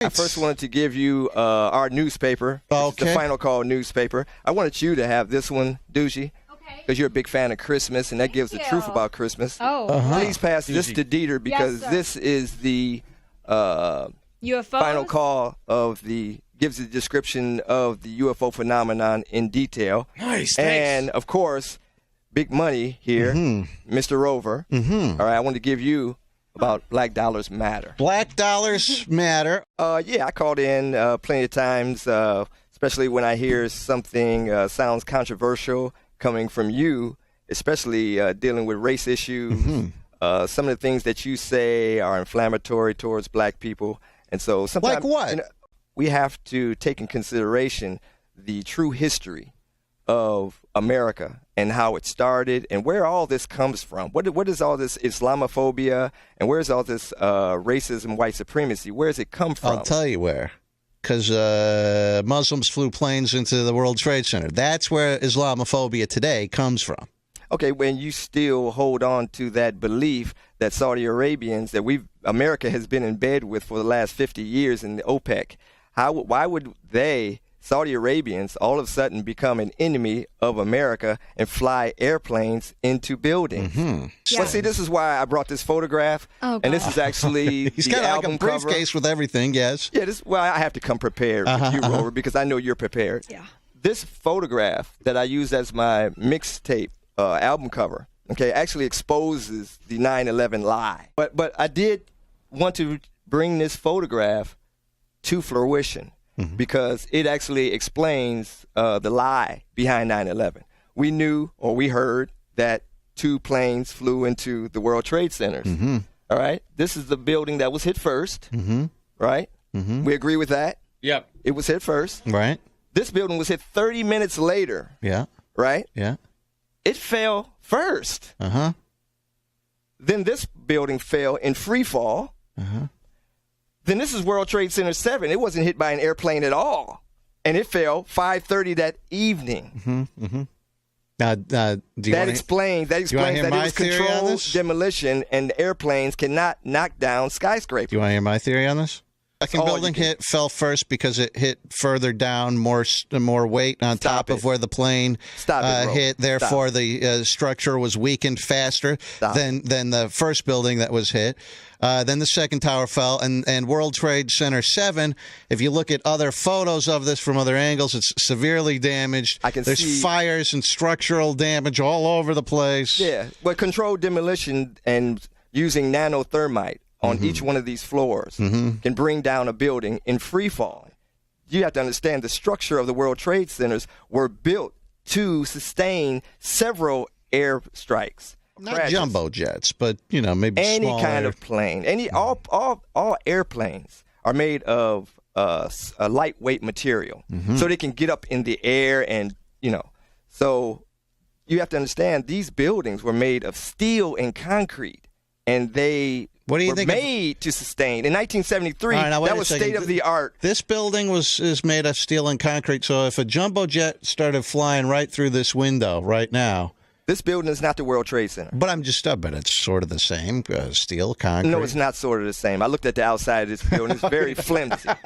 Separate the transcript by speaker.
Speaker 1: I first wanted to give you our newspaper.
Speaker 2: Okay.
Speaker 1: The Final Call newspaper. I wanted you to have this one, Doogie. Because you're a big fan of Christmas, and that gives the truth about Christmas.
Speaker 3: Oh.
Speaker 1: Please pass this to Dieter, because this is the
Speaker 3: UFO
Speaker 1: final call gives the description of the UFO phenomenon in detail.
Speaker 2: Nice,
Speaker 1: and of course, big money here, Mr. Rover. All right, I want to give you about Black Dollars Matter.
Speaker 2: Black Dollars Matter.
Speaker 1: Yeah, I called in plenty of times, especially when I hear something sounds controversial coming from you, especially dealing with race issues. Some of the things that you say are inflammatory towards black people. And so sometimes
Speaker 2: Like what?
Speaker 1: We have to take in consideration the true history of America and how it started and where all this comes from. What is all this Islamophobia and where's all this racism, white supremacy? Where does it come from?
Speaker 2: I'll tell you where. Because Muslims flew planes into the World Trade Center. That's where Islamophobia today comes from.
Speaker 1: Okay, when you still hold on to that belief that Saudi Arabians, that America has been in bed with for the last 50 years in the OPEC, why would Saudi Arabians, all of a sudden become an enemy of America and fly airplanes into buildings? Well, see, this is why I brought this photograph, and this is actually
Speaker 2: He's
Speaker 1: the
Speaker 2: got
Speaker 1: album
Speaker 2: like a briefcase
Speaker 1: cover.
Speaker 2: with everything, yes.
Speaker 1: Yeah, I have to come prepared with you, Rover, because I know you're prepared.
Speaker 3: Yeah.
Speaker 1: This photograph that I use as my mixtape album cover, actually exposes the 9/11 lie. But I did want to bring this photograph to fruition because it actually explains the lie behind 9/11. We knew or we heard that 2 planes flew into the World Trade Centers. All right? This is the building that was hit first, right? We agree with that?
Speaker 4: Yep.
Speaker 1: It was hit first.
Speaker 2: Right.
Speaker 1: This building was hit 30 minutes later,
Speaker 2: Yeah.
Speaker 1: right?
Speaker 2: Yeah.
Speaker 1: It fell first. Then this building fell in free fall. Then this is World Trade Center 7. It wasn't hit by an airplane at all. And it fell 5:30 that evening.
Speaker 2: That
Speaker 1: explains that it was controlled demolition, and airplanes cannot knock down skyscrapers.
Speaker 2: Do you want to hear my theory on this? Second building fell first because it hit further down, more weight on top of where the plane hit. Therefore, the structure was weakened faster than the first building that was hit. Then the second tower fell, and World Trade Center 7, if you look at other photos of this from other angles, it's severely damaged. There's fires and structural damage all over the place.
Speaker 1: Yeah, but controlled demolition and using nanothermite on each one of these floors can bring down a building in free fall. You have to understand the structure of the World Trade Centers were built to sustain several air strikes.
Speaker 2: Not
Speaker 1: crashes.
Speaker 2: Jumbo jets, but maybe
Speaker 1: any
Speaker 2: smaller.
Speaker 1: kind of plane. All airplanes are made of a lightweight material, so they can get up in the air, and So you have to understand these buildings were made of steel and concrete, and they were made to sustain. In 1973, that was state of the art.
Speaker 2: This building is made of steel and concrete. So if a jumbo jet started flying right through this window right now.
Speaker 1: This building is not the World Trade Center.
Speaker 2: But but it's sort of the same, steel, concrete.
Speaker 1: No, it's not sort of the same. I looked at the outside of this building. It's very flimsy.